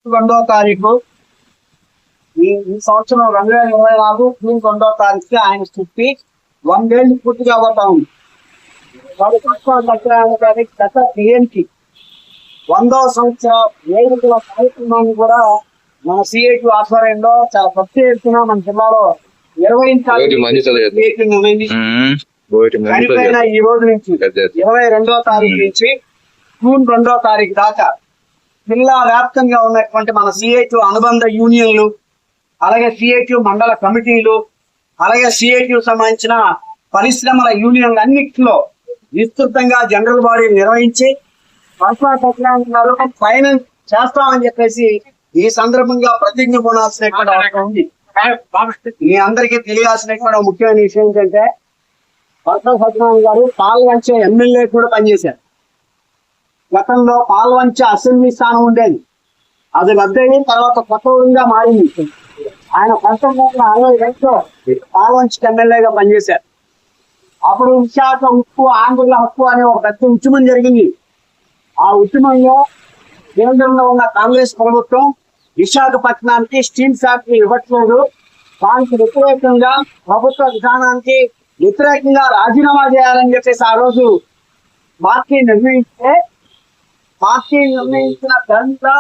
2వ తారీఖు ఈ సంవత్సరం 2024 జూన్ 2వ తారీఖుకి ఆయన చుట్టి 100 ఏళ్ళు పూర్తి కాబోతా ఉంది. గత టీఎన్కి 100వ సంవత్సర వేడుకల కార్యక్రమాన్ని కూడా మన సిఐటి ఆధ్వర్యంలో చాలా పెద్ద ఎత్తున మన జిల్లాలో చనిపోయిన ఈ రోజు నుంచి 22వ తారీఖు నుంచి జూన్ 2వ తారీఖు దాకా జిల్లా వ్యాప్తంగా ఉన్నటువంటి మన సిఐటి అనుబంధ యూనియన్లు, అలాగే సిఐటి మండల కమిటీలు, అలాగే సిఐటి సంబంధించిన పరిశ్రమల యూనియన్లు అన్నింటిలో విస్తృతంగా జనరల్ బాడీ నిర్వహించి ఫైనాన్స్ చేస్తామని చెప్పేసి ఈ సందర్భంగా ప్రతిజ్ఞ కొనాల్సినటువంటి అవసరం ఉంది. మీ అందరికీ తెలియాల్సినటువంటి ముఖ్యమైన విషయం ఏంటంటే పరసా సత్యనారాయణ గారు పాల్వంచ ఎమ్మెల్యే కూడా పనిచేశారు. గతంలో పాల్వంచ అసెంబ్లీ స్థానం ఉండేది, అది రద్దయి తర్వాత కొత్త ఊరిగా మారింది. ఆయన 1962లో పాల్వంచ ఎమ్మెల్యేగా పనిచేశారు. అప్పుడు విశాఖ ఉక్కు ఆంధ్రుల హక్కు అనే ఒక పెద్ద ఉద్యమం జరిగింది. ఆ ఉద్యమంలో కేంద్రంలో ఉన్న కాంగ్రెస్ ప్రభుత్వం విశాఖపట్నానికి స్టీల్ ఫ్యాక్టరీ ఇవ్వట్లేదు, దానికి వ్యతిరేకంగా ప్రభుత్వ విధానానికి వ్యతిరేకంగా రాజీనామా చేయాలని చెప్పేసి ఆ రోజు పార్టీ నిర్ణయించిన దంతా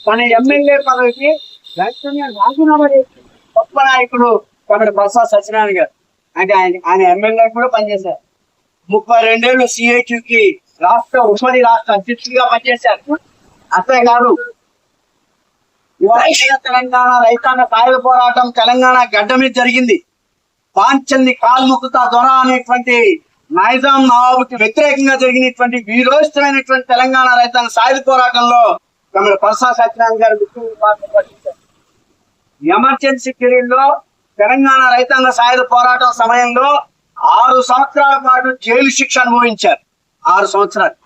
తన ఎమ్మెల్యే పదవికి వెంటనే రాజీనామా చేసి గొప్ప నాయకుడు తమిళ పరసా సత్యనారాయణ గారు. అంటే ఆయన ఎమ్మెల్యే కూడా పనిచేశారు. 32 ఏళ్ళు సిఐటికి ఉమ్మడి రాష్ట్ర అధ్యక్షుడిగా పనిచేశారు. అంతేకాదు తెలంగాణ రైతాంగ సాయుధ పోరాటం తెలంగాణ గడ్డ మీద జరిగింది. పాంచల్ని కాల్ముకుతా దొర అనేటువంటి నైజాం నవాబుకి వ్యతిరేకంగా జరిగినటువంటి వీరోచితమైనటువంటి తెలంగాణ రైతాంగ సాయుధ పోరాటంలో తమిళ పరసా సత్యనారాయణ గారు పనిచేశారు. ఎమర్జెన్సీ పీరియడ్ లో తెలంగాణ రైతాంగ సాయుధ పోరాటం సమయంలో 6 సంవత్సరాల పాటు జైలు శిక్ష అనుభవించారు. 6 సంవత్సరాలు.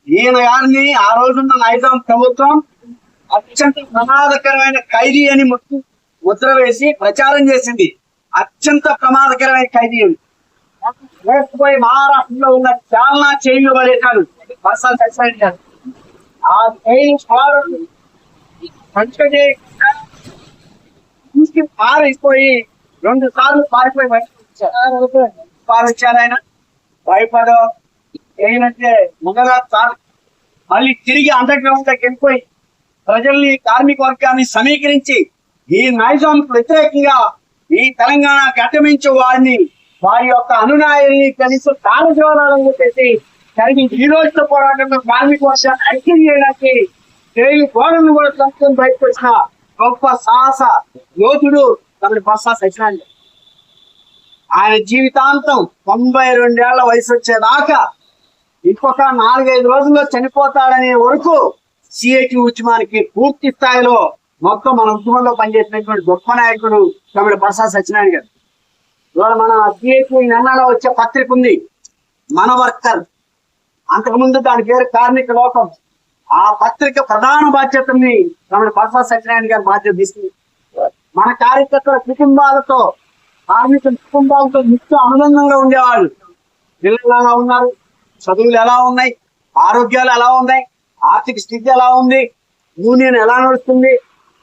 ఈయన గారిని ఆ రోజున్న నైజాం ప్రభుత్వం అత్యంత ప్రమాదకరమైన ఖైదీ అని ముద్ర వేసి ప్రచారం చేసింది. అత్యంత ప్రమాదకరమైన ఖైదీ అని లేకపోయి మహారాష్ట్రలో ఉన్న చాలా జైలు పడేశారు పరసా సత్యనారాయణ గారు. ఆ జైలు చూసి పారిపోయి 2 సార్లు పారిపోయి పారిచ్చారు. ఆయన భయపడో ఏంటంటే ముందరాజు సార్ మళ్ళీ తిరిగి అండర్ గ్రౌండ్ లోకి వెళ్ళిపోయి ప్రజల్ని, కార్మిక వర్గాన్ని సమీకరించి ఈ నైజాంకు వ్యతిరేకంగా ఈ తెలంగాణ గట్టమించే వారి యొక్క అనునాయాన్ని కనీసం తాళజోరాలను చెప్పేసి జరిగి ఈ రోజుతో పోరాటంలో కార్మిక వర్గాన్ని ఐక్యం చేయడానికి జైలు గోడను కూడా సంస్థను బయటకు వచ్చిన గొప్ప సాహస యోధుడు తమిళ పరసా సత్యనారాయణ. ఆయన జీవితాంతం 92 ఏళ్ల వయసు వచ్చేదాకా ఇంకొక 4-5 రోజుల్లో చనిపోతాడనే వరకు సిఐటి ఉద్యమానికి పూర్తి స్థాయిలో మొత్తం మన ఉద్యమంలో పనిచేసినటువంటి గొప్ప నాయకుడు తమిళ పరసా సత్యనారాయణ గారు. ఇవాళ మన సిఐటి నెలలో వచ్చే పత్రిక ఉంది మన వర్కర్, అంతకుముందు దాని పేరు కార్మిక లోకం. ఆ పత్రిక ప్రధాన బాధ్యతని తమిళ పరసా సత్యనారాయణ గారు బాధ్యత తీసుకుంది. మన కార్యకర్తల కుటుంబాలతో, కార్మిక కుటుంబాలతో నిత్య అనుబంధంగా ఉండేవాళ్ళు. పిల్లలు ఎలా ఉన్నారు, చదువులు ఎలా ఉన్నాయి, ఆరోగ్యాలు ఎలా ఉన్నాయి, ఆర్థిక స్థితి ఎలా ఉంది, యూనియన్ ఎలా నడుస్తుంది,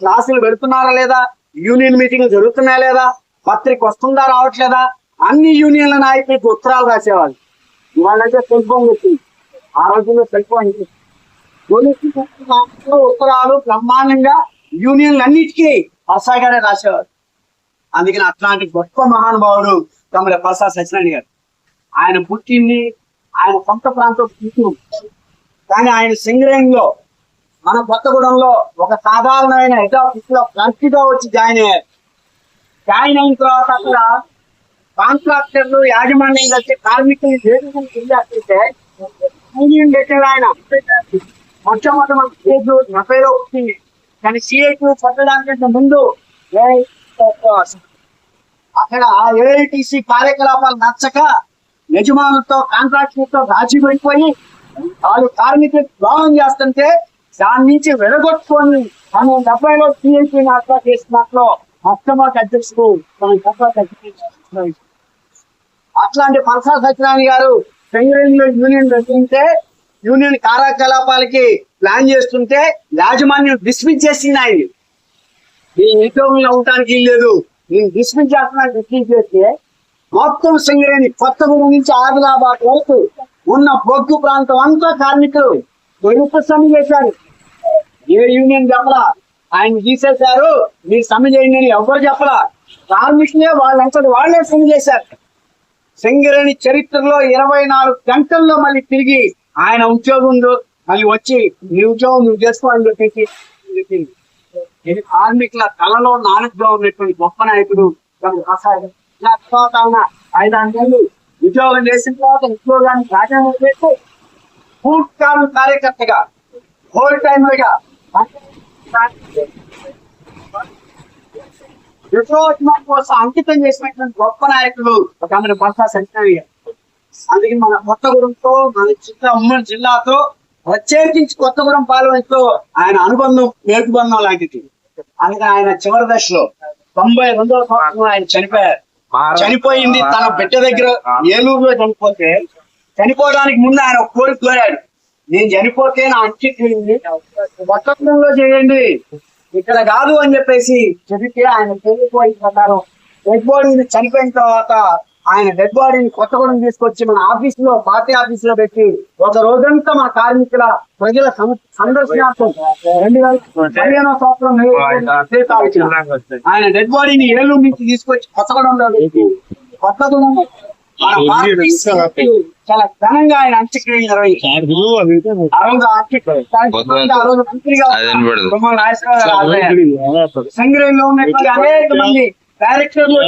క్లాసులు పెడుతున్నారా లేదా, యూనియన్ మీటింగ్లు జరుగుతున్నాయా లేదా, పత్రిక వస్తుందా రావట్లేదా, అన్ని యూనియన్ల నాయకులకు ఉత్తరాలు రాసేవాళ్ళు. ఇవాళైతే సెల్ ఫోన్ వచ్చింది, ఆ రోజుల్లో సెల్ ఫోన్ ఉత్తరాలు బ్రహ్మాండంగా యూనియన్లు అన్నిటికీ పరసాగానే రాసేవారు. అందుకని అట్లాంటి గొప్ప మహానుభావుడు తమిళ పరసా సత్యనారాయణ గారు. ఆయన పుట్టింది ఆయన సొంత ప్రాంతం పుట్టింది, కానీ ఆయన సింగరేణిలో మన కొత్తగూడెంలో ఒక సాధారణమైన హెడ్ ఆఫీస్ లో క్లర్క్గా వచ్చి జాయిన్ అయ్యారు. జాయిన్ అయిన తర్వాత అక్కడ కాంట్రాక్టర్లు యాజమాన్యం కలిసి కార్మికులు చేస్తే ఆయన మొట్టమొదటి కేసు 70లో వచ్చింది. కానీ సిఐటి పెట్టడానికంటే ముందు అక్కడ ఏఐటిసి కార్యకలాపాలు నచ్చక యజమానులతో కాంట్రాక్టర్తో రాజీ పడిపోయి వాళ్ళు కార్మికులకు ద్రోహం చేస్తుంటే దాని నుంచి వెడగొట్టుకొని 1970లో సిఐటిని ఏర్పాటు చేసినట్లు మొట్టమొదటి అధ్యక్షుడు అట్లాంటి పరసా సత్యనారాయణ గారు సింగరేణిలో యూనియన్ రచించే యూనియన్ కార్యకలాపాలకి ప్లాన్ చేస్తుంటే యాజమాన్యం డిస్మిస్ చేసింది ఆయన. ఈ ఉద్యోగంలో ఉండటానికి లేదు, నేను డిస్మిస్ చేస్తున్నాను. డిస్మిస్ చేస్తే మొత్తం సింగరేణి కొత్తగూడెం నుంచి ఆదిలాబాద్ వరకు ఉన్న బొగ్గు ప్రాంతం అంతా కార్మికులు సమ్మె చేశారు. ఏ యూనియన్ చెప్పలా, ఆయన తీసేశారు, మీరు సమ్మె చేయండి అని ఎవరు చెప్పలా. కార్మికులే వాళ్ళంతటి వాళ్ళే సమ్మె చేశారు. సింగరేణి చరిత్రలో 24 గంటల్లో మళ్ళీ తిరిగి ఆయన ఉద్యోగం మళ్ళీ వచ్చి నీ ఉద్యోగం నువ్వు చేసుకో అని చెప్పేసి చెప్పింది. ఇది కార్మికుల కళలో నాలుగుగా ఉన్నటువంటి గొప్ప నాయకుడు. ఆయన 5 నెలలు ఉద్యోగం చేసిన తర్వాత ఉద్యోగాన్ని రాజీనామా చేసి పూర్తి కాలం కార్యకర్తగా హోల్ టైమర్గా విప్లవోద్యమం కోసం అంకితం చేసినటువంటి గొప్ప నాయకుడు ఒక ఆమె బొత్స సత్యనారాయణ గారు. అందుకే మన కొత్తగూడెంతో, మన ఉమ్మడి జిల్లాతో, ప్రత్యేకించి కొత్తగూడెం పార్లమెంట్ లో ఆయన అనుబంధం మేలుబంధం లాంటిది. అందుకని ఆయన చివరి దశలో 92వ సంవత్సరంలో ఆయన చనిపోయారు. చనిపోయింది తన బిడ్డ దగ్గర ఏలూరులో చనిపోతే, చనిపోవడానికి ముందు ఆయన ఒక కోరిక కోరాడు, నేను చనిపోతే నా అంత్యక్రియని కొత్తగూడెంలో చేయండి, ఇక్కడ కాదు అని చెప్పేసి చెబితే ఆయన చనిపోయిన ప్రకారం డెడ్ బాడీని చనిపోయిన తర్వాత ఆయన డెడ్ బాడీని కొత్తగూడెం తీసుకొచ్చి మన ఆఫీసులో, పార్టీ ఆఫీసులో పెట్టి ఒక రోజంతా మన కార్మికుల ప్రజల సందర్శనార్థం 2015వ సంవత్సరం ఆయన డెడ్ బాడీని ఏలూరు నుంచి తీసుకొచ్చి కొత్తగూడెంలో పెట్టి కొత్తగూడెం మన పార్టీ చాలా ఘనంగా ఆయన అంత్యక్రియ నిర్వహించారు. సింగరేణిలో ఉన్నటువంటి అనేక మంది డైరెక్టర్లు